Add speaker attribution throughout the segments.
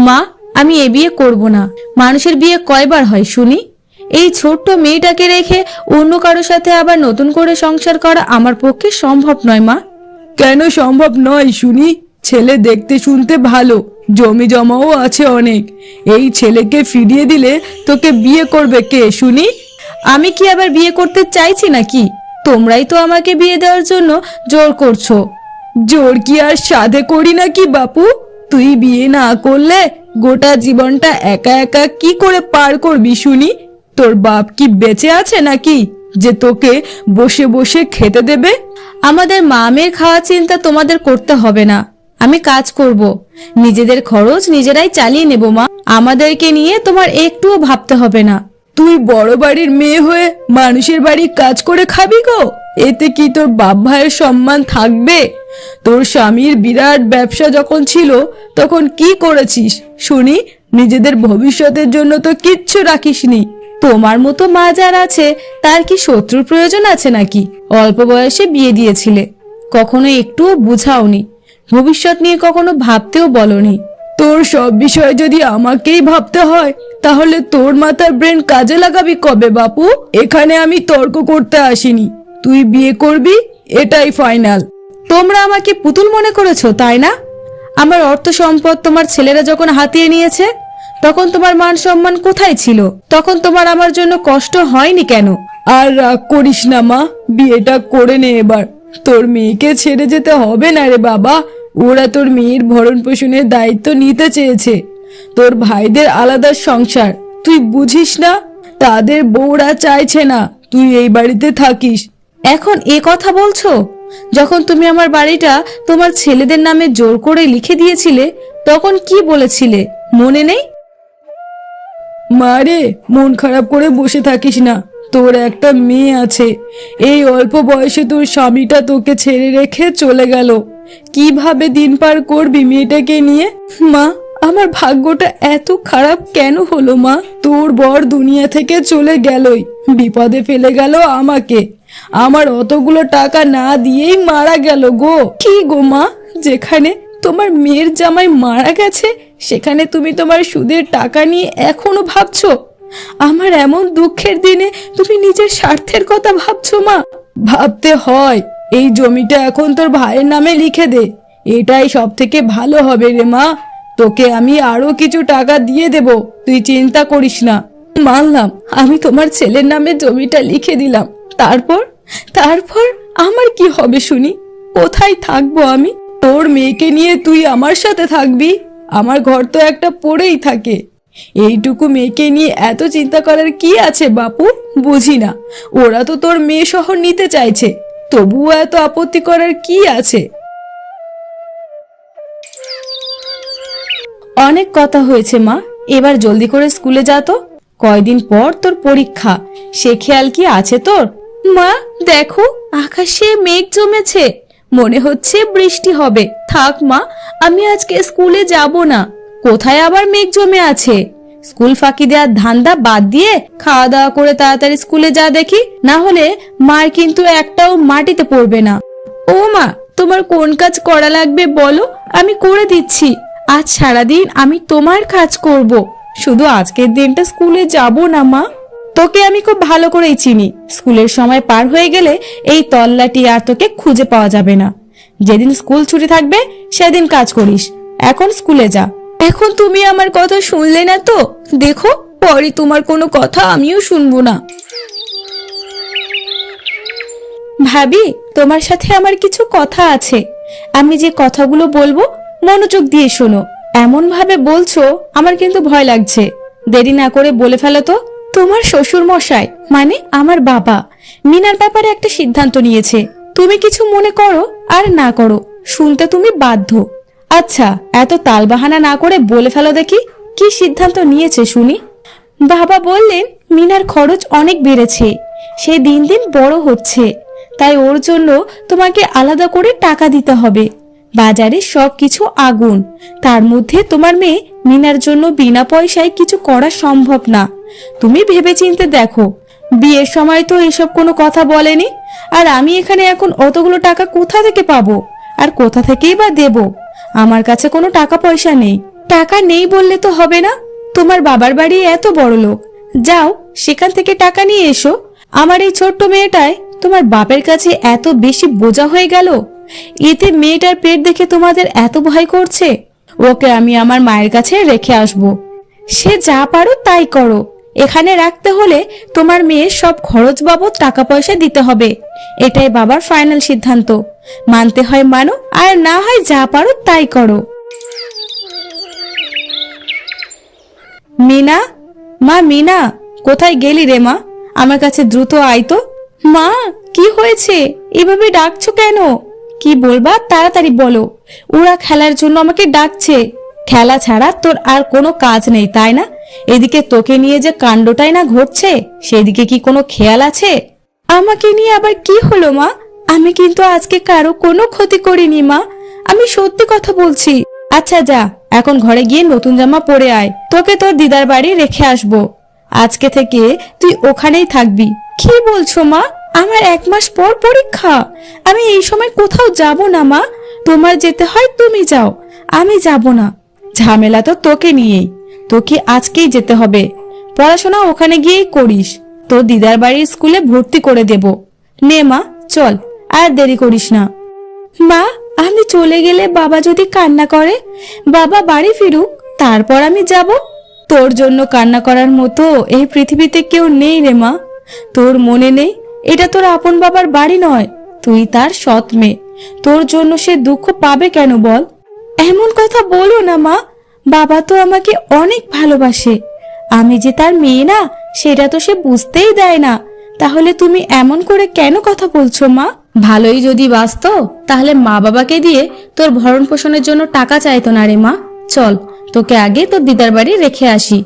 Speaker 1: মা, আমি এ বিয়ে করব না। মানুষের বিয়ে কয়বার হয় শুনি? এই ছোট্ট মেয়েটাকে রেখে অন্য কারোর সাথে আবার নতুন করে সংসার করা আমার পক্ষে সম্ভব নয় মা।
Speaker 2: কেন সম্ভব নয় শুনি? ছেলে দেখতে শুনতে ভালো, জমি জমাও আছে অনেক। এই ছেলেকে ফিরিয়ে দিলে তোকে বিয়ে করবে কে শুনি?
Speaker 1: আমি কি আবার বিয়ে করতে চাইছি নাকি? তোমরাই তো আমাকে বিয়ে দেওয়ার জন্য জোর করছো।
Speaker 2: জোর কি আর সাধে করি নাকি বাপু? তুই বিয়ে না করলে গোটা জীবনটা একা একা কি করে পার করবি শুনি? তোর বাপ কি বেঁচে আছে নাকি যে তোকে বসে বসে খেতে দেবে?
Speaker 1: আমাদের মা মেয়ের খাওয়া চিন্তা তোমাদের করতে হবে না। আমি কাজ করব, নিজেদের খরচ নিজেরাই চালিয়ে নেব মা। আমাদেরকে নিয়ে তোমার একটুও ভাবতে হবে না।
Speaker 2: তুই বড় বাড়ির মেয়ে হয়ে মানুষের বাড়ি কাজ করে খাবি গো? এতে কি তোর বাপ ভাইয়ের সম্মান থাকবে? তোর স্বামীর বিরাট ব্যবসা যখন ছিল তখন কি করেছিস শুনি? নিজেদের ভবিষ্যতের জন্য তো কিচ্ছু রাখিসনি।
Speaker 1: তোমার মতো মা যার আছে তার কি শত্রুর প্রয়োজন আছে নাকি? অল্প বয়সে বিয়ে দিয়েছিলে, কখনো একটুও বুঝাওনি, ভবিষ্যৎ নিয়ে কখনো ভাবতেও বলনি।
Speaker 2: তোর সব বিষয় যদি আমাকেই ভাবতে হয় তাহলে তোর মাথার ব্রেন কাজে লাগাবি কবে বাপু? এখানে আমি তর্ক করতে আসিনি। তুই বিয়ে করবি, এটাই ফাইনাল।
Speaker 1: তোমরা আমাকে পুতুল মনে করেছো তাই না? আমার অর্থ সম্পদ তোমার ছেলেরা যখন হাতিয়ে নিয়েছে তখন তোমার মান সম্মান কোথায় ছিল? তখন তোমার আমার জন্য কষ্ট হয়নি কেন?
Speaker 2: আর রাগ করিস না মা, বিয়েটা করে নে এবার। তোর মেয়েকে ছেড়ে যেতে হবে না রে বাবা। ওরা তোর মেয়ের ভরণ পোষণের দায়িত্ব নিতে চেয়েছে। তোর ভাইদের আলাদা সংসার, তুই বুঝিস না? তাদের বউরা চাইছে না তুই এই বাড়িতে থাকিস।
Speaker 1: এখন এ কথা বলছো? যখন তুমি আমার বাড়িটা তোমার ছেলেদের নামে জোর করে লিখে দিয়েছিলে তখন কি বলেছিলে মনে নেই?
Speaker 2: মারে, মন খারাপ করে বসে থাকিস না। তোর একটা মেয়ে আছে, এই অল্প বয়সে তোর স্বামীটা তোকে ছেড়ে রেখে চলে গেল। কিভাবে দিন পার করবি মেয়েটাকে নিয়ে? মা, আমার ভাগ্যটা এত খারাপ কেন হলো মা? তোর বর দুনিয়া থেকে চলে গেলই, বিপদে ফেলে গেল আমাকে। আমার অতগুলো টাকা না দিয়েই মারা গেল গো। কি গো মা, যেখানে তোমার মেয়ের জামাই মারা গেছে সেখানে তুমি তোমার সুদের টাকা নিয়ে এখনো ভাবছো? আমার এমন দুঃখের দিনে তুমি নিজের স্বার্থের কথা ভাবছো মা? ভাবতে হয়। এই জমিটা এখন তোর ভাইয়ের নামে লিখে দে, এটাই সব থেকে ভালো হবে রে মা। তোকে আমি আরো কিছু টাকা দিয়ে দেব, তুই চিন্তা করিস না। মানলাম, আমি তোমার ছেলের নামে জমিটা লিখে দিলাম। তারপর তারপর আমার কি হবে শুনি? কোথায় থাকবো আমি? তোর মেয়েকে নিয়ে তুই আমার সাথে থাকবি? আমার ঘর তো একটা পড়েই থাকে। এইটুকু মেয়েকে নিয়ে এত চিন্তা করার কি আছে বাপু? বুঝি না, ওরা তো তোর মেয়ে শহর নিতে চাইছে, তবুও এত আপত্তি করার কি আছে?
Speaker 1: অনেক কথা হয়েছে মা, এবার জলদি করে স্কুলে যা তো। কয়দিন পর তোর পরীক্ষা, সে খেয়াল কি আছে তোর? মা দেখো, আকাশে মেঘ জমেছে, মনে হচ্ছে বৃষ্টি হবে। থাক মা, আমি আজকে স্কুলে যাব না। কোথায় আবার মেঘ জমে আছে? স্কুল ফাঁকি দেওয়ার ধান্দা বাদ দিয়ে খাওয়া দাওয়া করে তাড়াতাড়ি স্কুলে যা দেখি, না হলে মার কিন্তু একটাও মাটিতে পড়বে না। ও মা, তোমার কোন কাজ করা লাগবে বলো, আমি করে দিচ্ছি। আজ সারাদিন আমি তোমার কাজ করব, শুধু আজকের দিনটা স্কুলে যাব না মা। তোকে আমি খুব ভালো করেই চিনি, স্কুলের সময় পার হয়ে গেলে এই তল্লাটি আর তোকে খুঁজে পাওয়া যাবে না। যেদিন স্কুল ছুটি থাকবে সেদিন কাজ করিস, এখন স্কুলে যা। এখন তুমি আমার কথা শুনলে না তো, দেখো পরে তোমার কোনো কথা আমিও শুনবো না। ভাবি, তোমার সাথে আমার কিছু কথা আছে। আমি যে কথাগুলো বলবো মনোযোগ দিয়ে শোনো। এমন ভাবে বলছো আমার কিন্তু ভয় লাগছে। দেরি না করে বলে ফেলো তো। তোমার শ্বশুর মশাই মানে আমার বাবা মিনার ব্যাপারে একটা সিদ্ধান্ত নিয়েছে। তুমি কিছু মনে করো আর না করো, শুনতে তুমি বাধ্য। আচ্ছা, এত তালবাহানা না করে বলে ফেলো দেখি, কি সিদ্ধান্ত নিয়েছে শুনি। বাবা বললেন মিনার খরচ অনেক বেড়েছে, সে দিন দিন বড় হচ্ছে, তাই ওর জন্য তোমাকে আলাদা করে টাকা দিতে হবে। বাজারে সবকিছু আগুন, তার মধ্যে তোমার মেয়ে মিনার জন্য বিনা পয়সায় কিছু করা সম্ভব না। তুমি ভেবেচিন্তে দেখো, বিয়ের সময় তো এসব কোনো কথা বলেনি, আর আমি এখানে এখন অতগুলো টাকা কোথা থেকে পাবো আর কোথা থেকেই বা দেব? আমার কাছে কোনো টাকা পয়সা নেই। টাকা নেই বললে তো হবে না, তোমার বাবার বাড়ি এত বড় লোক, যাও সেখান থেকে টাকা নিয়ে এসো। আমার এই ছোট্ট মেয়েটাই তোমার বাপের কাছে এত বেশি বোঝা হয়ে গেল, এতে মেয়েটার পেট দেখে তোমাদের এত ভয় করছে। ওকে আমি আমার মায়ের কাছে রেখে আসব। সে যা পারো তাই করো, এখানে রাখতে হলে তোমার মেয়ের সব খরচ বাবদ টাকা পয়সা দিতে হবে। এটাই বাবার ফাইনাল সিদ্ধান্ত, মানতে হয় মানো, আর না হয় যা পারো তাই করো। মিনা, মা মিনা, কোথায় গেলি রে মা? আমার কাছে দ্রুত আয় তো। মা, কি হয়েছে? এভাবে ডাকছো কেন? কি বলবা তাড়াতাড়ি বলো। ওরা খেলার জন্য আমাকে ডাকছে। খেলা ছাড়া তোর আর কোনো কাজ নেই তাই না? এদিকে তোকে নিয়ে যে কাণ্ডটাই না ঘটছে, সেদিকে কি কোনো খেয়াল আছে? আমাকে নিয়ে আবার কি হলো মা? আমি কিন্তু আজকে কারো কোনো ক্ষতি করিনি মা, আমি সত্যি কথা বলছি। আচ্ছা যা, এখন ঘরে গিয়ে নতুন জামা পরে আয়, তোকে তোর দিদার বাড়ি রেখে আসবো। আজকে থেকে তুই ওখানেই থাকবি। কি বলছো মা? আমার 1 মাস পর পরীক্ষা, আমি এই সময় কোথাও যাব না মা। তোমার যেতে হয় তুমি যাও, আমি যাব না। ঝামেলা তো তোকে নিয়েই, তোকে আজকেই যেতে হবে। পড়াশোনা ওখানে গিয়েই করিস, তোর দিদার বাড়ির স্কুলে ভর্তি করে দেব। নে মা চল, আর দেরি করিস না। মা, আমি চলে গেলে বাবা যদি কান্না করে, বাবা বাড়ি ফিরুক, তারপর আমি যাব। তোর জন্য কান্না করার মতো এই পৃথিবীতে কেউ নেই রে মা। তোর মনে নেই এটা তোর আপন বাবার বাড়ি নয়, তুই তার সৎ মেয়ে, তোর জন্য সে দুঃখ পাবে কেন বল? এমন কথা বলো না মা, বাবা তো আমাকে অনেক ভালোবাসে, আমি যে তার মেয়ে না সেটা তো সে বুঝতেই দেয় না। তাহলে তুমি এমন করে কেন কথা বলছো মা? ভালোই যদি বাসতো তাহলে মা বাবাকে দিয়ে তোর ভরণ পোষণের জন্য টাকা চাইতো না রে মা। চল, তোকে আগে তোর দিদার বাড়ি রেখে আসি,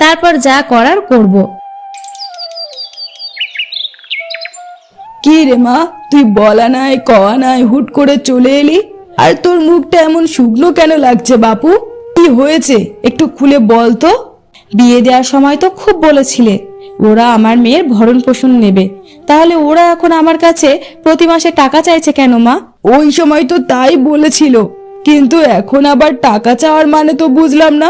Speaker 1: তারপর যা করার করব।
Speaker 2: কি রে মা, তুই বলা নাই কওয়া নাই হুট করে চলে এলি, আর তোর মুখটা এমন শুকনো কেন লাগছে বাপু? কি হয়েছে একটু খুলে বল তো।
Speaker 1: বিয়ে দেওয়ার সময় তো খুব বলেছিলে ওরা আমার মেয়ের ভরণ পোষণ নেবে, তাহলে ওরা এখন আমার কাছে প্রতি মাসে টাকা চাইছে কেন মা?
Speaker 2: ওই সময় তো তাই বলেছিল, কিন্তু এখন আবার টাকা চাওয়ার মানে তো বুঝলাম না।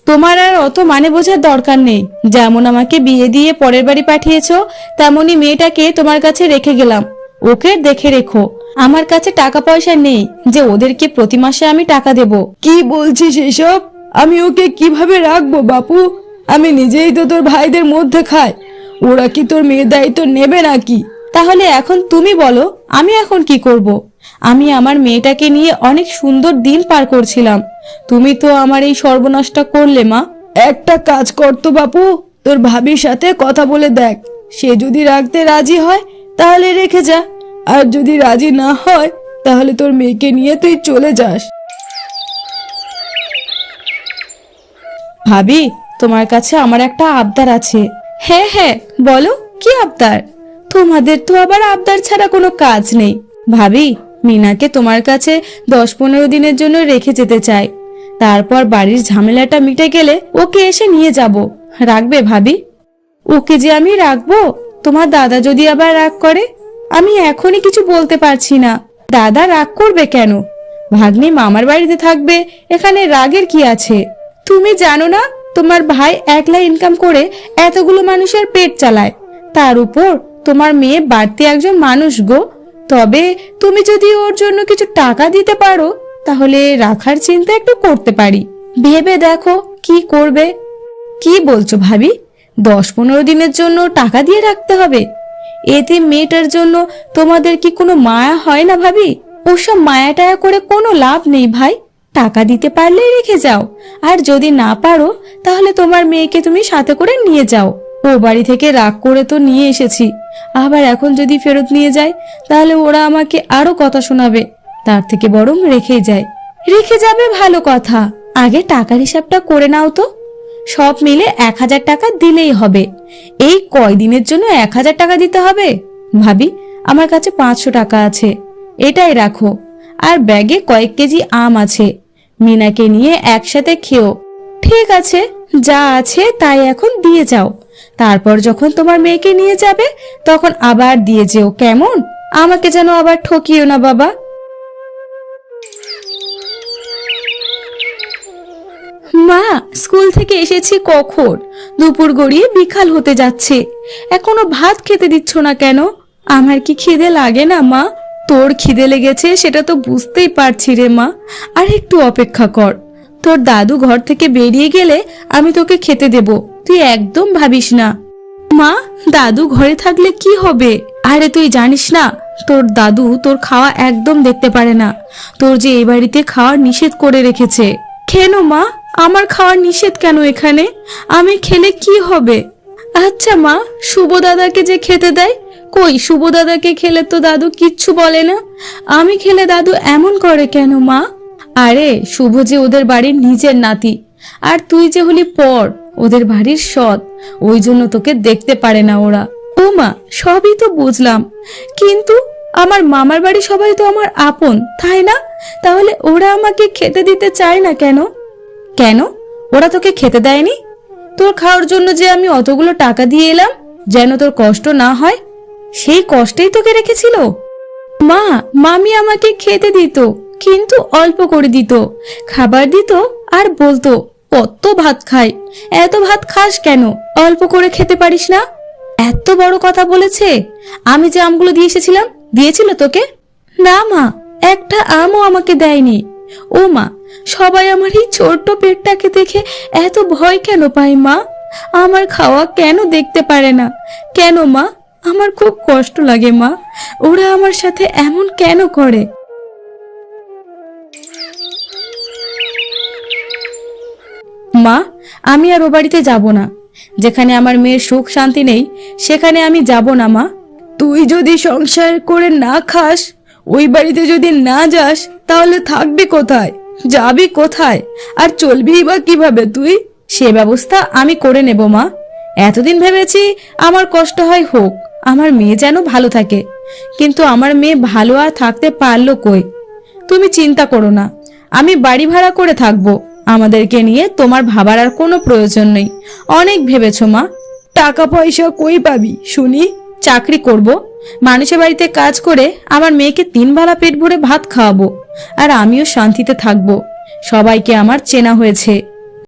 Speaker 1: তোমার আর অত মানে বোঝার দরকার নেই। যেমন আমাকে বিয়ে দিয়ে পরের বাড়ি পাঠিয়েছো, তেমনি মেয়েটাকে তোমার কাছে রেখে গেলাম, ওকে দেখে রেখো। আমার কাছে টাকা পয়সা নেই যে ওদেরকে প্রতি মাসে আমি টাকা দেব।
Speaker 2: কি বলছিস এসব? আমি ওকে কিভাবে রাখবো বাপু? আমি নিজেই তো তোর ভাইদের মধ্যে খাই, ওরা কি তোর মেয়ের দায়িত্ব নেবে নাকি?
Speaker 1: তাহলে এখন তুমি বলো আমি এখন কি করব? আমি আমার মেয়েটাকে নিয়ে অনেক সুন্দর দিন পার করছিলাম, তুমি তো আমার এই সর্বনাশটা করলে মা।
Speaker 2: একটা কাজ কর তো বাপু, তোর ভাবির সাথে কথা বলে দেখ, সে যদি রাখতে রাজি হয় তাহলে রেখে যা, আর যদি রাজি না হয় তাহলে তোর মেয়েকে নিয়ে তুই চলে যাস।
Speaker 1: ভাবি, তোমার কাছে আমার একটা আবদার আছে। হ্যাঁ হ্যাঁ বলো, কি আবদার? তোমাদের তো আবার আবদার ছাড়া কোনো কাজ নেই। ভাবি, মিনাকে তোমার কাছে 10-15 দিনের জন্য রেখে যেতে চাই, তারপর বাড়ির ঝামেলাটা মিটে গেলে ওকে এসে নিয়ে যাব। রাখবে ভাবি? ওকে যে আমি রাখবো, তোমার দাদা যদি আবার রাগ করে? আমি এখনই কিছু বলতে পারছি না। দাদা রাগ করবে কেন? ভাগ্নি মামার বাড়িতে থাকবে, এখানে রাগের কি আছে? তুমি জানো না তোমার ভাই একলা ইনকাম করে এতগুলো মানুষের পেট চালায়, তার উপর তোমার মেয়ে বাড়তি একজন মানুষ গো। তবে তুমি যদি ওর জন্য কিছু টাকা দিতে পারো তাহলে রাখার চিন্তা একটু করতে পারি। ভেবে দেখো কি করবে। কি বলছো ভাবি? 10-15 দিনের জন্য টাকা দিয়ে রাখতে হবে? এতে মেয়েটার জন্য তোমাদের কি কোনো মায়া হয় না ভাবি? ওসব মায়া টায়া করে কোনো লাভ নেই ভাই, টাকা দিতে পারলেই রেখে যাও, আর যদি না পারো তাহলে তোমার মেয়েকে তুমি সাথে করে নিয়ে যাও। ও বাড়ি থেকে রাগ করে তো নিয়ে এসেছি, আবার এখন যদি ফেরত নিয়ে যায় তাহলে ওরা আমাকে আরো কথা শোনাবে, তার থেকে বরং রেখে যায়। রেখে যাবে ভালো কথা, আগে টাকার হিসাবটা করে নাও তো। সব মিলে 1000 টাকা দিলেই হবে। এই কয়দিনের জন্য 1000 টাকা দিতে হবে? ভাবি, আমার কাছে 500 টাকা আছে, এটাই রাখো। আর ব্যাগে কয়েক কেজি আম আছে, মিনাকে নিয়ে একসাথে খেও। ঠিক আছে, যা আছে তাই এখন দিয়ে যাও, তারপর যখন তোমার মেয়েকে নিয়ে যাবে তখন আবার দিয়ে যেও, কেমন? আমাকে যেন আবার ঠকিও না বাবা। মা, স্কুল থেকে এসেছি কখন, দুপুর গড়িয়ে বিকাল হতে যাচ্ছে, এখনো ভাত খেতে দিচ্ছ না কেন? আমার কি খিদে লাগে না মা? তোর খিদে লেগেছে সেটা তো বুঝতেই পারছি রে মা, আর একটু অপেক্ষা কর। তোর দাদু ঘর থেকে বেরিয়ে গেলে আমি তোকে খেতে দেব, তুই একদম ভাবিস না। মা, দাদু ঘরে থাকলে কি হবে? আরে তুই জানিস না, তোর দাদু তোর খাওয়া একদম দেখতে পারে না, তোর যে এই বাড়িতে খাওয়ার নিষেধ করে রেখেছে। কেন মা, আমার খাওয়ার নিষেধ কেন এখানে? আমি খেলে কি হবে? আচ্ছা মা, শুভ দাদাকে যে খেতে দেয়, কই শুভ দাদাকে খেলে তো দাদু কিচ্ছু বলে না, আমি খেলে দাদু এমন করে কেন মা? আরে শুভ যে ওদের বাড়ির নিজের নাতি, আর তুই যে হলি পর, ওদের বাড়ির সৎ, ওই জন্য তোকে দেখতে পারে না ওরা। ও মা, সবই তো বুঝলাম, কিন্তু আমার মামার বাড়ি সবাই তো আমার আপন, তাই না? তাহলে ওরা আমাকে খেতে দিতে চায় না কেন? কেন ওরা তোকে খেতে দেয়নি? তোর খাওয়ার জন্য যে আমি অতগুলো টাকা দিয়ে এলাম, যেন তোর কষ্ট না হয়, সেই কষ্টেই তোকে রেখেছিল। মা, মামি আমাকে খেতে দিত, কিন্তু অল্প করে দিত, খাবার দিত আর বলতো কত ভাত খাই, এত ভাত খাস কেন, অল্প করে খেতে পারিস না? এত বড় কথা বলেছে। আমি যে আমগুলো দিয়ে এসেছিলাম, দিয়েছিল তোকে? না মা, একটা আমও আমাকে দেয়নি। ও মা, সবাই আমার এই ছোট্ট পেটটাকে দেখে এত ভয় কেন পায় মা? আমার খাওয়া কেন দেখতে পারে না? কেন মা? আমার খুব কষ্ট লাগে মা, ওরা আমার সাথে এমন কেন করে? মা, আমি আর ও বাড়িতে যাব না, যেখানে আমার মেয়ের সুখ শান্তি নেই সেখানে আমি যাব না মা।
Speaker 2: তুই যদি সংসার করে না খাস, ওই বাড়িতে যদি না যাস, তাহলে থাকবি কোথায়, যাবি কোথায়, আর চলবি বা কিভাবে তুই?
Speaker 1: সে ব্যবস্থা আমি করে নেব মা। এতদিন ভেবেছি আমার কষ্ট হয় হোক, আমার মেয়ে যেন ভালো থাকে, কিন্তু আমার মেয়ে ভালো আর থাকতে পারলো কই? তুমি চিন্তা করো না, আমি বাড়ি ভাড়া করে থাকবো, আমাদেরকে নিয়ে তোমার ভাবার আর কোনো প্রয়োজন নেই। অনেক ভেবেছো মা।
Speaker 2: টাকা পয়সা কই পাবি শুনি?
Speaker 1: চাকরি করব, মানুষের বাড়িতে কাজ করে আমার মেয়েকে 3 বেলা পেট ভরে ভাত খাওয়াবো, আর আমিও শান্তিতে থাকবো। সবাইকে আমার চেনা হয়েছে,